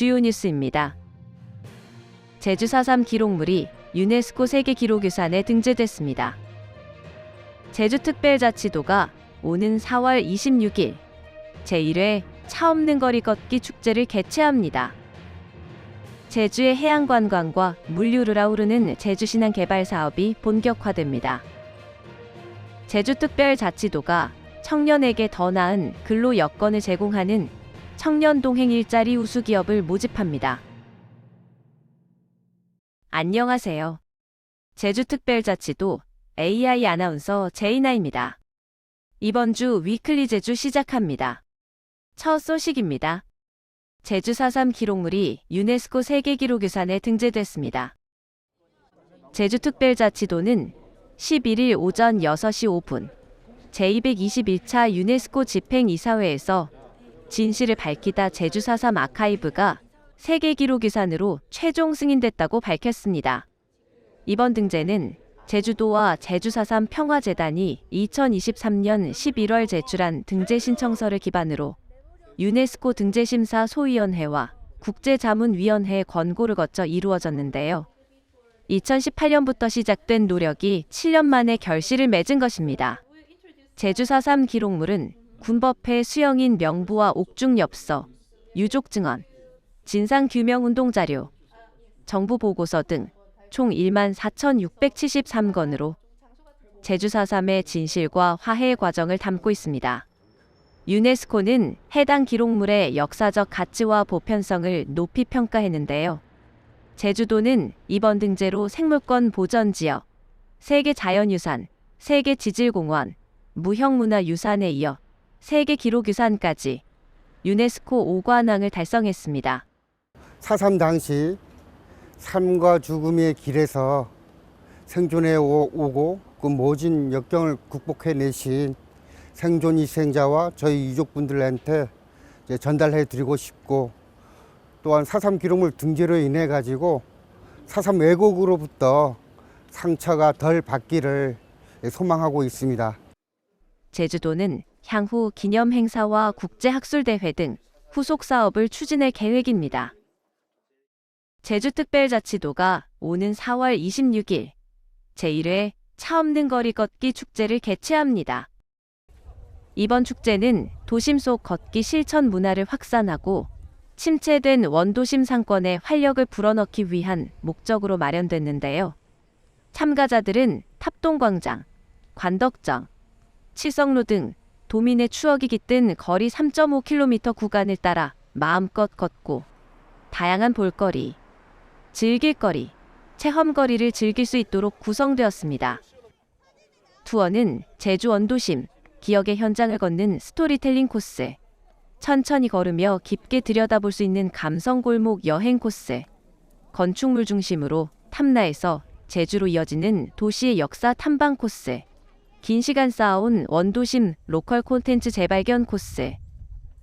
주요 뉴스입니다. 제주 4.3 기록물이 유네스코 세계기록유산에 등재됐습니다. 제주특별자치도가 오는 4월 26일 제1회 차 없는 거리 걷기 축제를 개최합니다. 제주의 해양관광과 물류를 아우르는 제주신안 개발 사업이 본격화됩니다. 제주특별자치도가 청년에게 더 나은 근로 여건을 제공하는 청년 동행 일자리 우수 기업을 모집합니다. 안녕하세요. 제주특별자치도 AI 아나운서 제이나입니다. 이번 주 위클리 제주 시작합니다. 첫 소식입니다. 제주 4.3 기록물이 유네스코 세계기록유산에 등재됐습니다. 제주특별자치도는 11일 오전 6시 5분 제221차 유네스코 집행이사회에서 진실을 밝히다 제주 4.3 아카이브가 세계기록유산으로 최종 승인됐다고 밝혔습니다. 이번 등재는 제주도와 제주 4.3 평화재단이 2023년 11월 제출한 등재 신청서를 기반으로 유네스코 등재심사 소위원회와 국제자문위원회의 권고를 거쳐 이루어졌는데요. 2018년부터 시작된 노력이 7년 만에 결실을 맺은 것입니다. 제주 4.3 기록물은 군법회 수영인 명부와 옥중엽서, 유족증언, 진상규명운동자료, 정부보고서 등 총 14,673건으로 제주 4.3의 진실과 화해의 과정을 담고 있습니다. 유네스코는 해당 기록물의 역사적 가치와 보편성을 높이 평가했는데요. 제주도는 이번 등재로 생물권 보전지역, 세계자연유산, 세계지질공원, 무형문화유산에 이어 세계기록유산까지 유네스코 5관왕을 달성했습니다. 4.3 당시 삶과 죽음의 길에서 생존해 오고 그 모진 역경을 극복해내신 생존 희생자와 저희 유족분들한테 전달해 드리고 싶고, 또한 4.3 기록물 등재로 인해 가지고 4.3 왜곡으로부터 상처가 덜 받기를 소망하고 있습니다. 제주도는 향후 기념 행사와 국제학술대회 등 후속 사업을 추진할 계획입니다. 제주특별자치도가 오는 4월 26일 제1회 차 없는 거리 걷기 축제를 개최합니다. 이번 축제는 도심 속 걷기 실천 문화를 확산하고 침체된 원도심 상권에 활력을 불어넣기 위한 목적으로 마련됐는데요. 참가자들은 탑동광장, 관덕정, 칠성로 등 도민의 추억이 깃든 거리 3.5km 구간을 따라 마음껏 걷고 다양한 볼거리, 즐길거리, 체험거리를 즐길 수 있도록 구성되었습니다. 투어는 제주 원도심, 기억의 현장을 걷는 스토리텔링 코스, 천천히 걸으며 깊게 들여다볼 수 있는 감성골목 여행 코스, 건축물 중심으로 탐라에서 제주로 이어지는 도시의 역사 탐방 코스, 긴 시간 쌓아온 원도심 로컬 콘텐츠 재발견 코스,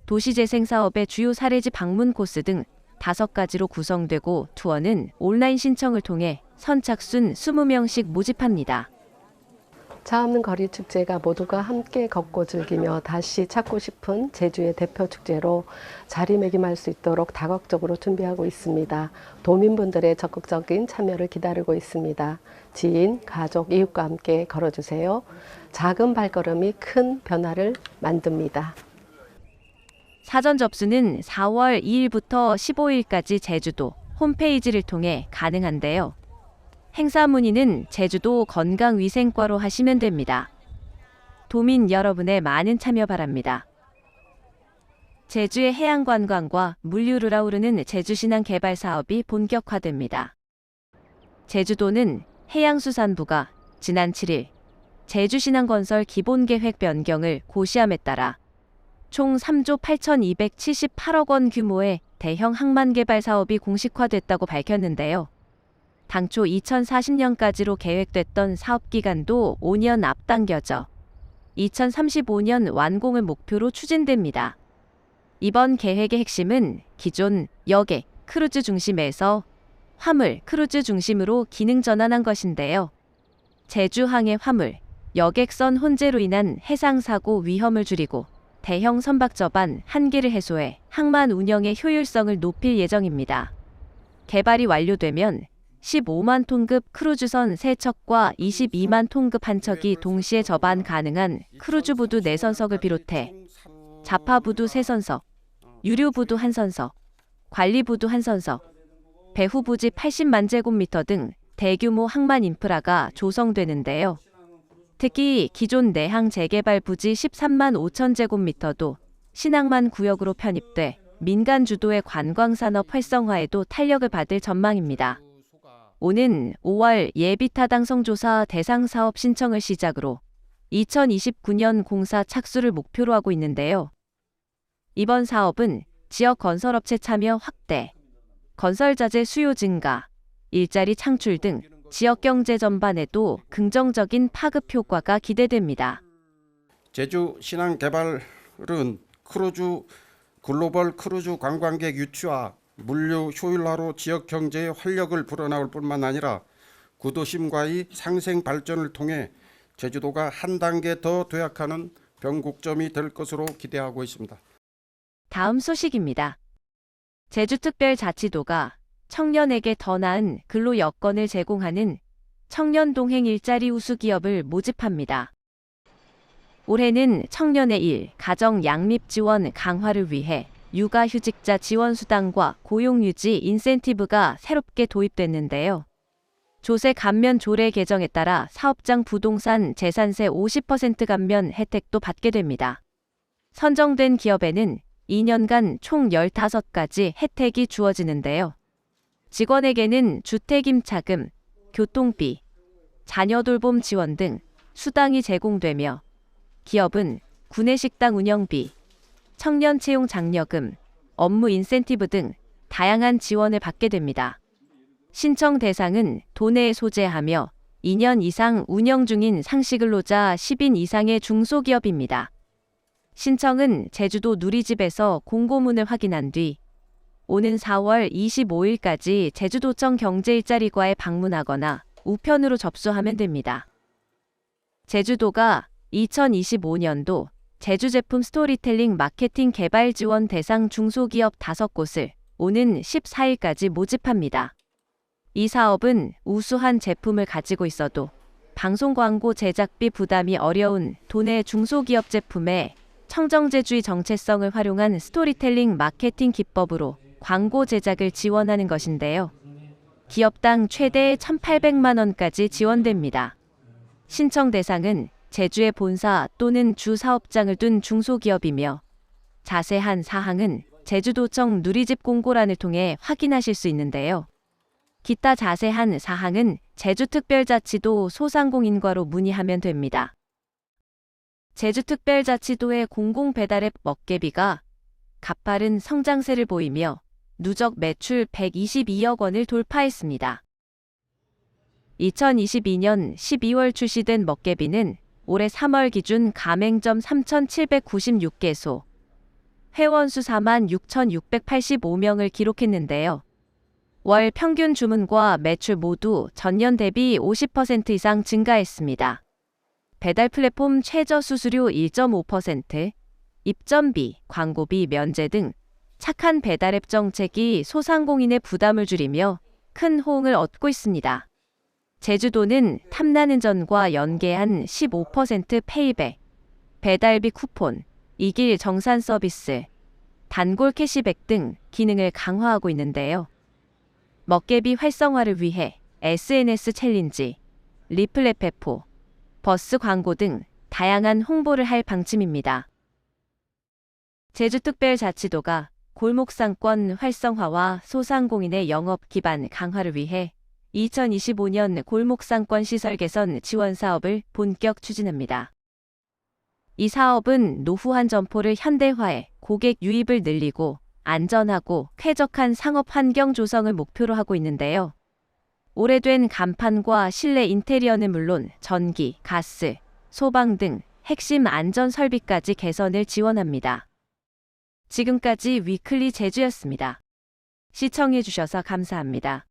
도시재생 사업의 주요 사례지 방문 코스 등 5가지로 구성되고, 투어는 온라인 신청을 통해 선착순 20명씩 모집합니다. 차 없는 거리 축제가 모두가 함께 걷고 즐기며 다시 찾고 싶은 제주의 대표 축제로 자리매김할 수 있도록 다각적으로 준비하고 있습니다. 도민분들의 적극적인 참여를 기다리고 있습니다. 지인, 가족, 이웃과 함께 걸어주세요. 작은 발걸음이 큰 변화를 만듭니다. 사전 접수는 4월 2일부터 15일까지 제주도 홈페이지를 통해 가능한데요. 행사 문의는 제주도 건강위생과로 하시면 됩니다. 도민 여러분의 많은 참여 바랍니다. 제주의 해양관광과 물류를 아우르는 제주신안 개발 사업이 본격화됩니다. 제주도는 해양수산부가 지난 7일 제주신안 건설 기본계획 변경을 고시함에 따라 총 3조 8,278억 원 규모의 대형 항만 개발 사업이 공식화됐다고 밝혔는데요. 당초 2040년까지로 계획됐던 사업 기간도 5년 앞당겨져 2035년 완공을 목표로 추진됩니다. 이번 계획의 핵심은 기존 여객, 크루즈 중심에서 화물, 크루즈 중심으로 기능 전환한 것인데요. 제주항의 화물, 여객선 혼재로 인한 해상사고 위험을 줄이고 대형 선박 접안 한계를 해소해 항만 운영의 효율성을 높일 예정입니다. 개발이 완료되면 15만 톤급 크루즈선 3척과 22만 톤급 한 척이 동시에 접안 가능한 크루즈부두 4선석을 비롯해 자파부두 3선석, 유류부두 1선석, 관리부두 1선석, 배후부지 80만 제곱미터 등 대규모 항만 인프라가 조성되는데요. 특히 기존 내항 재개발 부지 13만 5천 제곱미터도 신항만 구역으로 편입돼 민간 주도의 관광산업 활성화에도 탄력을 받을 전망입니다. 오는 5월 예비타당 성조사 대상 사업 신청을 시작으로 2029년 공사 착수를 목표로 하고 있는데요. 이번 사업은 지역 건설업체 참여 확대, 건설자재 수요 증가, 일자리 창출 등 지역 경제 전반에도 긍정적인 파급 효과가 기대됩니다. 제주 신항 개발은 글로벌 크루즈 관광객 유치와 물류 효율화로 지역 경제에 활력을 불어넣을 뿐만 아니라 구도심과의 상생 발전을 통해 제주도가 한 단계 더 도약하는 변곡점이 될 것으로 기대하고 있습니다. 다음 소식입니다. 제주특별자치도가 청년에게 더 나은 근로 여건을 제공하는 청년 동행 일자리 우수 기업을 모집합니다. 올해는 청년의 일, 가정 양립 지원 강화를 위해 육아휴직자 지원수당과 고용유지 인센티브가 새롭게 도입됐는데요. 조세 감면 조례 개정에 따라 사업장 부동산 재산세 50% 감면 혜택도 받게 됩니다. 선정된 기업에는 2년간 총 15가지 혜택이 주어지는데요. 직원에게는 주택임차금, 교통비, 자녀 돌봄 지원 등 수당이 제공되며 기업은 구내식당 운영비, 청년 채용 장려금, 업무 인센티브 등 다양한 지원을 받게 됩니다. 신청 대상은 도내에 소재하며 2년 이상 운영 중인 상시근로자 10인 이상의 중소기업입니다. 신청은 제주도 누리집에서 공고문을 확인한 뒤 오는 4월 25일까지 제주도청 경제일자리과에 방문하거나 우편으로 접수하면 됩니다. 제주도가 2025년도 제주제품 스토리텔링 마케팅 개발 지원 대상 중소기업 5곳을 오는 14일까지 모집합니다. 이 사업은 우수한 제품을 가지고 있어도 방송 광고 제작비 부담이 어려운 도내 중소기업 제품에 청정제주의 정체성을 활용한 스토리텔링 마케팅 기법으로 광고 제작을 지원하는 것인데요. 기업당 최대 1,800만 원까지 지원됩니다. 신청 대상은 제주의 본사 또는 주 사업장을 둔 중소기업이며 자세한 사항은 제주도청 누리집 공고란을 통해 확인하실 수 있는데요. 기타 자세한 사항은 제주특별자치도 소상공인과로 문의하면 됩니다. 제주특별자치도의 공공배달앱 먹개비가 가파른 성장세를 보이며 누적 매출 122억 원을 돌파했습니다. 2022년 12월 출시된 먹개비는 올해 3월 기준 가맹점 3,796개소, 회원수 46,685명을 기록했는데요. 월 평균 주문과 매출 모두 전년 대비 50% 이상 증가했습니다. 배달 플랫폼 최저 수수료 1.5%, 입점비, 광고비 면제 등 착한 배달앱 정책이 소상공인의 부담을 줄이며 큰 호응을 얻고 있습니다. 제주도는 탐나는 전과 연계한 15% 페이백, 배달비 쿠폰, 이길 정산 서비스, 단골 캐시백 등 기능을 강화하고 있는데요. 먹개비 활성화를 위해 SNS 챌린지, 리플렛 배포, 버스 광고 등 다양한 홍보를 할 방침입니다. 제주특별자치도가 골목상권 활성화와 소상공인의 영업 기반 강화를 위해 2025년 골목상권 시설 개선 지원 사업을 본격 추진합니다. 이 사업은 노후한 점포를 현대화해 고객 유입을 늘리고 안전하고 쾌적한 상업 환경 조성을 목표로 하고 있는데요. 오래된 간판과 실내 인테리어는 물론 전기, 가스, 소방 등 핵심 안전 설비까지 개선을 지원합니다. 지금까지 위클리 제주였습니다. 시청해 주셔서 감사합니다.